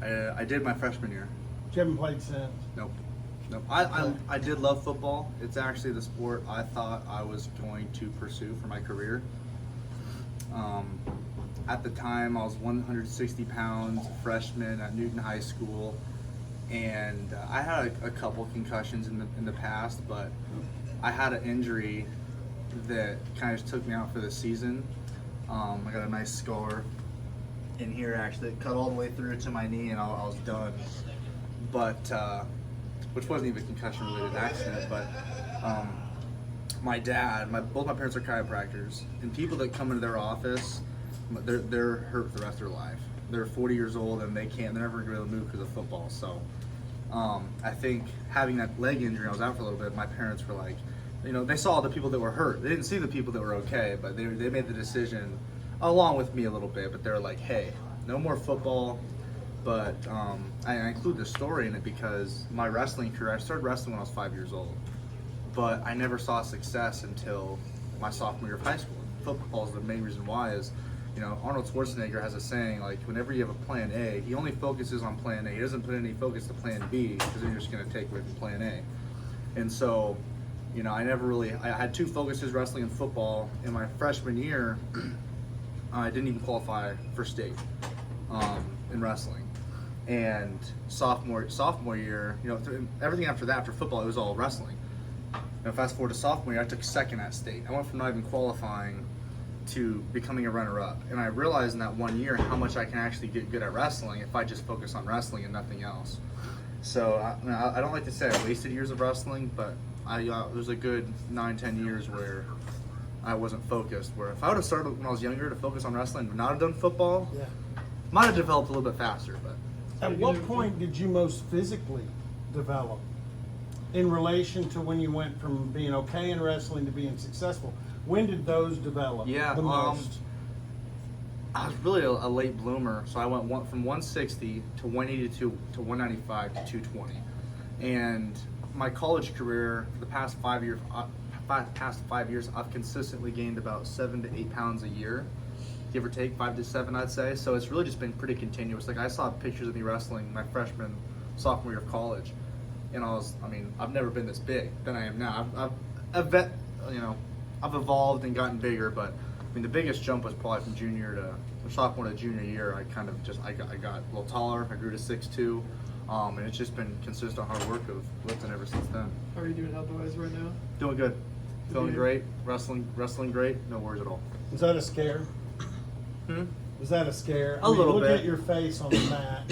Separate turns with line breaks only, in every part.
I did my freshman year.
You haven't played since.
Nope. Nope. I did love football. It's actually the sport I thought I was going to pursue for my career. At the time, I was 160 pounds, freshman at Newton High School, and I had a couple concussions in the past, but I had an injury that kind of just took me out for the season. I got a nice scar in here actually, it cut all the way through to my knee, and I was done. But which wasn't even a concussion-related accident, but my dad, both my parents are chiropractors, and people that come into their office, they're hurt for the rest of their life. They're 40 years old and they're never going to be able to move because of football. So I think having that leg injury, I was out for a little bit. My parents were like, they saw the people that were hurt. They didn't see the people that were okay, but they made the decision along with me a little bit. But they're like, hey, no more football. But I include this story in it because my wrestling career, I started wrestling when I was 5 years old, but I never saw success until my sophomore year of high school. Football is the main reason why is, Arnold Schwarzenegger has a saying, like, whenever you have a plan A, he only focuses on plan A. He doesn't put any focus to plan B because then you're just going to take away from plan A. And so, I had two focuses, wrestling and football. In my freshman year, I didn't even qualify for state in wrestling. And sophomore year, everything after that, after football, it was all wrestling. Fast forward to sophomore year, I took second at state. I went from not even qualifying to becoming a runner-up. And I realized in that 1 year how much I can actually get good at wrestling if I just focus on wrestling and nothing else. So I don't like to say I wasted years of wrestling, but there's a good 9-10 years where I wasn't focused. Where if I would have started when I was younger to focus on wrestling and not have done football, might have developed a little bit faster. But
at what point did you most physically develop in relation to when you went from being okay in wrestling to being successful? When did those develop the most?
I was really a late bloomer, so I went from 160 to 182 to 195 to 220. And my college career for the past 5 years, I've consistently gained about 7 to 8 pounds a year, give or take 5 to 7, I'd say. So it's really just been pretty continuous. Like I saw pictures of me wrestling my sophomore year of college, and I've never been this big than I am now. I've evolved and gotten bigger, but the biggest jump was probably from sophomore to junior year. I got a little taller. I grew to 6'2", and it's just been consistent hard work of lifting ever since then.
How are you doing health-wise right now?
Doing good, feeling great, wrestling great, no worries at all.
Was that a scare? Was that a scare?
A little bit.
Look at your face on the mat.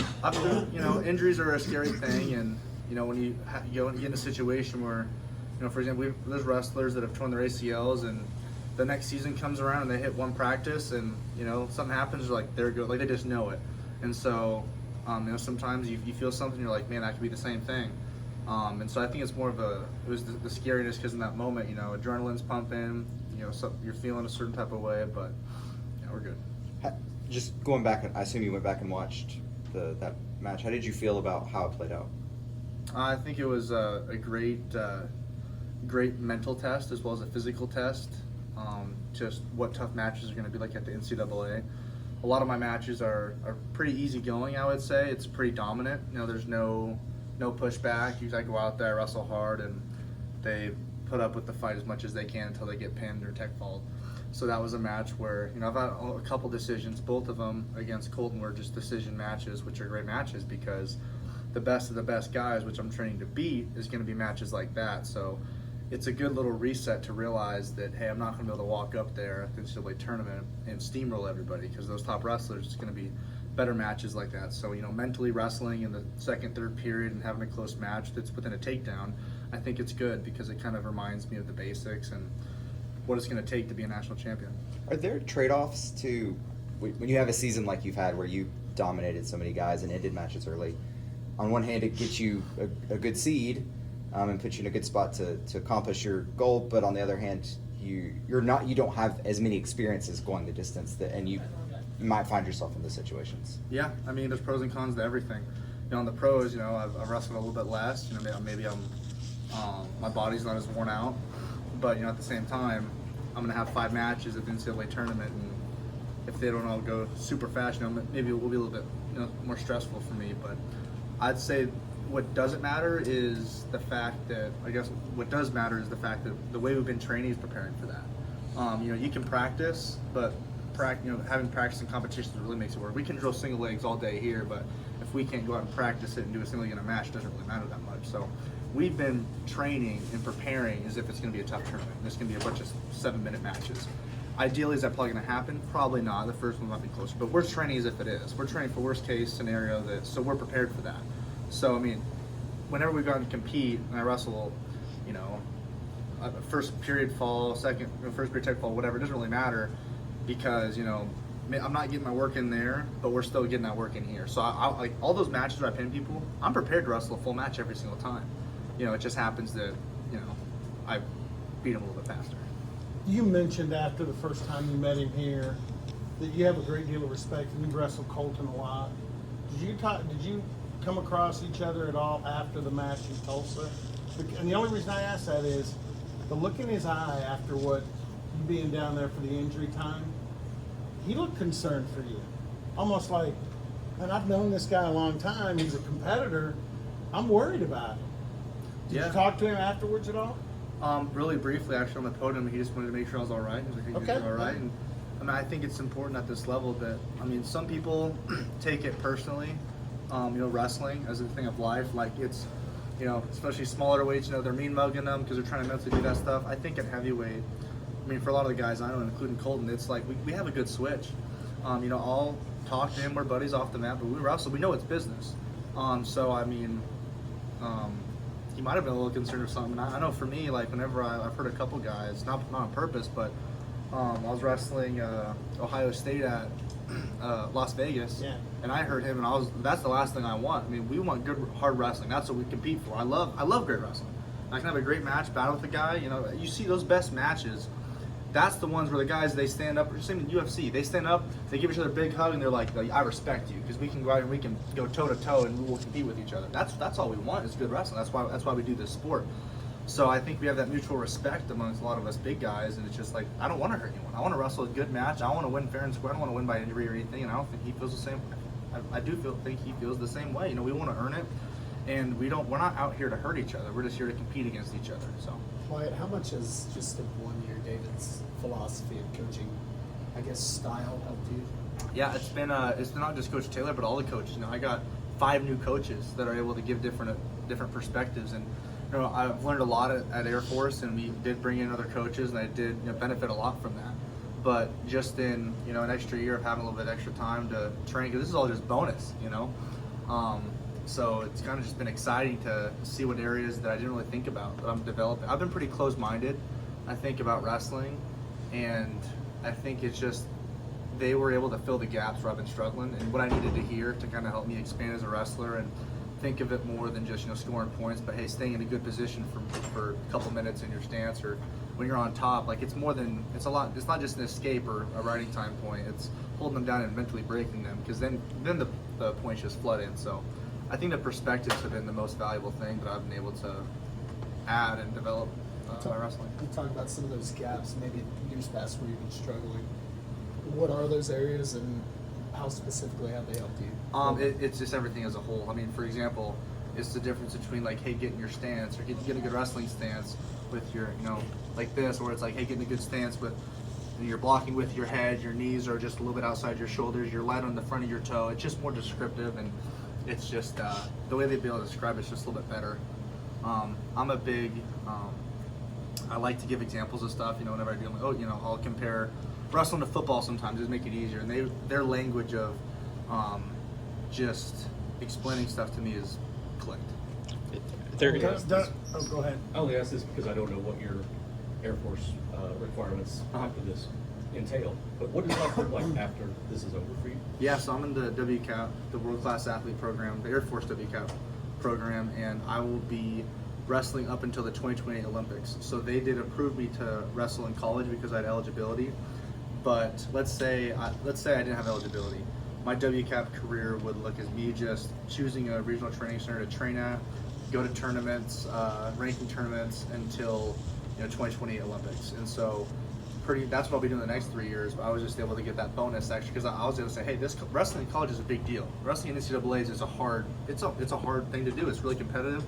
Injuries are a scary thing, and when you get in a situation where, for example, there's wrestlers that have torn their ACLs, and the next season comes around and they hit one practice, and something happens, they're good, like they just know it. And so, sometimes you feel something, you're like, man, that could be the same thing. And so I think it's more of it was the scariness because in that moment, adrenaline's pumping, so you're feeling a certain type of way, but we're good.
Just going back, I assume you went back and watched that match. How did you feel about how it played out?
I think it was a great mental test as well as a physical test. Just what tough matches are going to be like at the NCAA. A lot of my matches are pretty easy going, I would say. It's pretty dominant. There's no pushback. I go out there, wrestle hard, and they put up with the fight as much as they can until they get pinned or tech fault. So that was a match where, I've had a couple decisions. Both of them against Colton were just decision matches, which are great matches because the best of the best guys, which I'm training to beat, is going to be matches like that. So it's a good little reset to realize that, hey, I'm not going to be able to walk up there at the NCAA tournament and steamroll everybody because those top wrestlers, it's going to be better matches like that. So, mentally wrestling in the second, third period and having a close match that's within a takedown, I think it's good because it kind of reminds me of the basics and what it's going to take to be a national champion.
Are there trade-offs to when you have a season like you've had where you dominated so many guys and ended matches early? On one hand, it gets you a good seed and puts you in a good spot to accomplish your goal, but on the other hand, you don't have as many experiences going the distance and you might find yourself in those situations.
Yeah, there's pros and cons to everything. On the pros, I've wrestled a little bit less. Maybe my body's not as worn out, but at the same time, I'm gonna have 5 matches at the NCAA tournament, and if they don't all go super fast, maybe we'll be a little bit more stressful for me. But I'd say what doesn't matter is the fact that, I guess what does matter is the fact that the way we've been training is preparing for that. You can practice, but having practice in competitions really makes it work. We can drill single legs all day here, but if we can't go out and practice it and do a single leg in a match, it doesn't really matter that much. So we've been training and preparing as if it's going to be a tough tournament. There's going to be a bunch of 7-minute matches. Ideally, is that probably going to happen? Probably not. The first one might be closer, but we're training as if it is. We're training for worst case scenario, so we're prepared for that. So I mean, whenever we go out and compete, and I wrestle, first period fall, first period tech fall, whatever, it doesn't really matter, because I'm not getting my work in there, but we're still getting that work in here. So I like all those matches where I pin people, I'm prepared to wrestle a full match every single time. It just happens that I beat them a little bit faster.
You mentioned after the first time you met him here that you have a great deal of respect, and you've wrestled Colton a lot. Did you come across each other at all after the match in Tulsa? And the only reason I ask that is the look in his eye after you being down there for the injury time. He looked concerned for you, almost like, man, I've known this guy a long time. He's a competitor. I'm worried about him. Did you talk to him afterwards at all?
Really briefly, actually, on the podium, he just wanted to make sure I was all right. He was like, "Hey, you're all right." And I think it's important at this level that, some people take it personally, wrestling as a thing of life. Like it's, especially smaller weights, they're mean mugging them because they're trying to mentally do that stuff. I think at heavyweight, for a lot of the guys I know, including Colton, it's like we have a good switch. I'll talk to him. We're buddies off the mat, but we wrestle. We know it's business. He might have been a little concerned or something. I know for me, like whenever I've heard a couple guys, not on purpose, but I was wrestling Ohio State at Las Vegas, and I heard him, and that's the last thing I want. We want good, hard wrestling. That's what we compete for. I love great wrestling. I can have a great match, battle with the guy. You see those best matches. That's the ones where the guys, they stand up, same in UFC, they stand up, they give each other a big hug, and they're like, I respect you, because we can go out and we can go toe to toe and we will compete with each other. That's all we want is good wrestling. That's why we do this sport. So I think we have that mutual respect amongst a lot of us big guys, and it's just like, I don't want to hurt anyone. I want to wrestle a good match. I want to win fair and square. I don't want to win by injury or anything, and I don't think he feels the same. I do think he feels the same way. We want to earn it, and we're not out here to hurt each other. We're just here to compete against each other. So.
Wyatt, how much has just in 1 year David's philosophy of coaching, style helped you?
Yeah, it's been not just Coach Taylor, but all the coaches. I got 5 new coaches that are able to give different perspectives, and I've learned a lot at Air Force, and we did bring in other coaches, and I did benefit a lot from that. But just in an extra year of having a little bit extra time to train, because this is all just bonus, So it's kind of just been exciting to see what areas that I didn't really think about that I'm developing. I've been pretty close-minded, I think, about wrestling, and I think it's just they were able to fill the gaps where I've been struggling and what I needed to hear to kind of help me expand as a wrestler and think of it more than just scoring points, but hey, staying in a good position for a couple minutes in your stance or when you're on top. Like it's not just an escape or a riding time point. It's holding them down and mentally breaking them, because then the points just flood in. So I think the perspectives have been the most valuable thing that I've been able to add and develop my wrestling.
You talk about some of those gaps, maybe years past where you've been struggling. What are those areas, and how specifically have they helped you?
It's just everything as a whole. For example, it's the difference between like, hey, getting your stance or getting a good wrestling stance with your, like this, or it's like, hey, getting a good stance with you're blocking with your head, your knees are just a little bit outside your shoulders, you're light on the front of your toe. It's just more descriptive, and it's just the way they'd be able to describe it's just a little bit better. I'm a big, I like to give examples of stuff, whenever I do, I'm like, I'll compare wrestling to football sometimes, just make it easier. And their language of just explaining stuff to me is clicked.
Go ahead.
I only ask this because I don't know what your Air Force requirements after this entail. But what does that look like after this is over for you?
Yeah, so I'm in the WCAP, the World Class Athlete Program, the Air Force WCAP program, and I will be wrestling up until the 2028 Olympics. So they did approve me to wrestle in college because I had eligibility. But let's say I didn't have eligibility. My WCAP career would look as me just choosing a regional training center to train at, go to tournaments, ranking tournaments until 2028 Olympics. And so that's what I'll be doing the next 3 years. But I was just able to get that bonus actually because I was able to say, hey, this wrestling in college is a big deal. Wrestling in NCAA's is a hard thing to do. It's really competitive,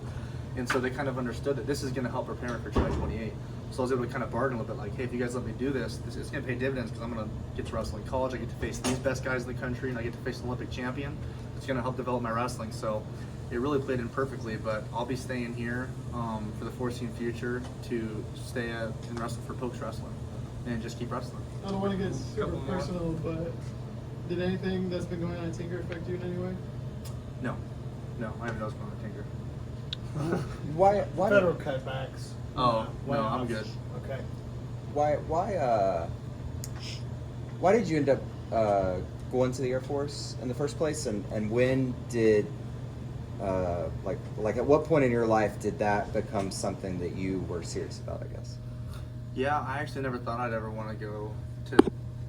and so they kind of understood that this is going to help prepare me for 2028. So I was able to kind of bargain a little bit, like, hey, if you guys let me do this, it's going to pay dividends because I'm going to get to wrestle in college. I get to face these best guys in the country, and I get to face an Olympic champion. It's going to help develop my wrestling. So it really played in perfectly. But I'll be staying here for the foreseen future to stay and wrestle for Pokes Wrestling and just keep wrestling.
I don't want to get super
Couple more.
personal, but did anything that's been going on at Tinker affect you in any way?
No, I haven't noticed going to Tinker.
Why
Federal cutbacks.
Oh, no,
layoffs.
I'm good.
Okay.
why did you end up going to the Air Force in the first place, and when did like at what point in your life did that become something that you were serious about, I guess?
Yeah, I actually never thought I'd ever want to go to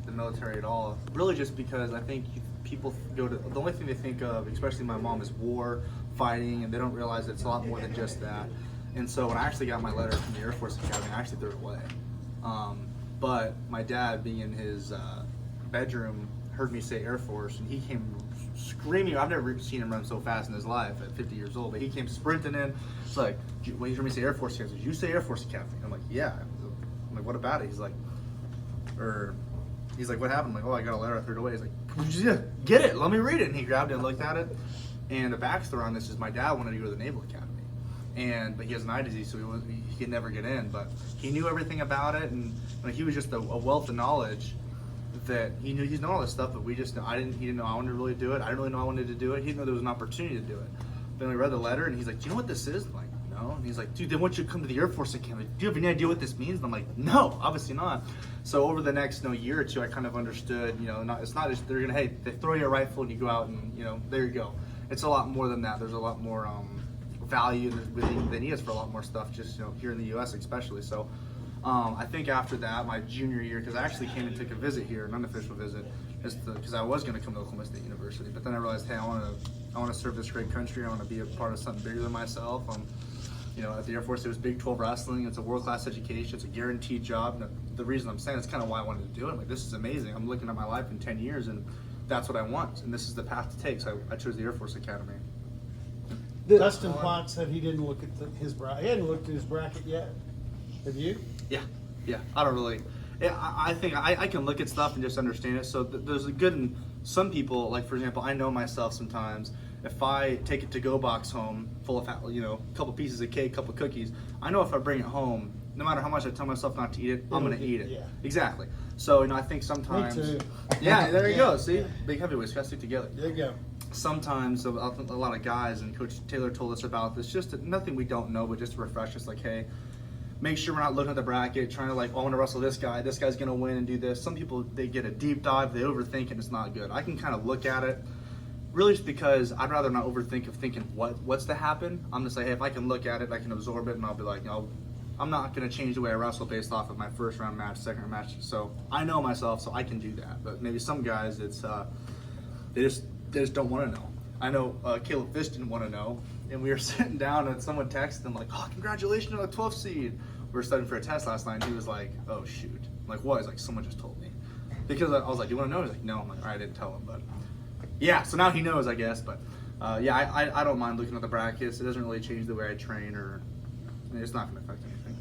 the military at all. Really just because I think people go to, the only thing they think of, especially my mom, is war, fighting, and they don't realize it's a lot more than just that. And so when I actually got my letter from the Air Force Academy, I actually threw it away. But my dad, being in his bedroom, heard me say Air Force, and he came screaming. I've never seen him run so fast in his life at 50 years old, but he came sprinting in. It's like, when he heard me say Air Force Academy, did you say Air Force Academy? I'm like, yeah. I'm like, what about it? He's like, what happened? I'm like, oh, I got a letter, I threw it away. He's like, get it, let me read it. And he grabbed it and looked at it. And the backstory on this is my dad wanted to go to the Naval Academy. But he has an eye disease, so he could never get in. But he knew everything about it, and he was just a wealth of knowledge that he's known all this stuff, but he didn't know I wanted to really do it. I didn't really know I wanted to do it. He didn't know there was an opportunity to do it. Then we read the letter, and he's like, do you know what this is? I'm like, no. And he's like, dude, they want you to come to the Air Force Academy. Do you have any idea what this means? And I'm like, no, obviously not. So over the next year or two, I kind of understood, it's not just they're gonna, hey, they throw you a rifle and you go out and there you go. It's a lot more than that. There's a lot more value than he is for a lot more stuff, just here in the U.S. especially. So I think after that, my junior year, because I actually came and took a visit here, an unofficial visit, because I was going to come to Oklahoma State University, but then I realized, hey, I want to serve this great country. I want to be a part of something bigger than myself. At the Air Force, it was Big 12 wrestling. It's a world-class education. It's a guaranteed job. And the reason I'm saying it's kind of why I wanted to do it. I'm like, this is amazing. I'm looking at my life in 10 years, and that's what I want. And this is the path to take. So I chose the Air Force Academy.
Dustin Plott said he didn't look at his bracket. He hadn't looked at his bracket yet. Have you?
Yeah. I don't really. Yeah, I think I can look at stuff and just understand it. So there's a good in some people. Like for example, I know myself sometimes. If I take a to-go box home full of a couple pieces of cake, couple cookies, I know if I bring it home, no matter how much I tell myself not to eat it, I'm gonna eat it.
Yeah.
Exactly. So I think sometimes.
Me too.
Yeah, there you go. See,
Yeah.
big heavyweights gotta stick together.
There you go.
Sometimes a lot of guys, and Coach Taylor told us about this, just nothing we don't know, but just to refresh us, like, hey, make sure we're not looking at the bracket, trying to I want to wrestle this guy, this guy's going to win and do this. Some people, they get a deep dive, they overthink, and it's not good. I can kind of look at it, really just because I'd rather not overthink of thinking what's to happen. I'm just like, hey, if I can look at it, I can absorb it, and I'll be like, I'm not going to change the way I wrestle based off of my first round match, second round match. So I know myself, so I can do that. But maybe some guys, it's they just don't want to know. I know Caleb Fish didn't want to know, and we were sitting down and someone texted him like, oh, congratulations on the 12th seed. We were studying for a test last night, and he was like, oh, shoot. I'm like, what? He's like, someone just told me. Because I was like, do you want to know? He's like, no. I'm like, all right, I didn't tell him. But yeah, so now he knows, I guess. But yeah, I don't mind looking at the brackets. It doesn't really change the way I train, or it's not going to affect anything.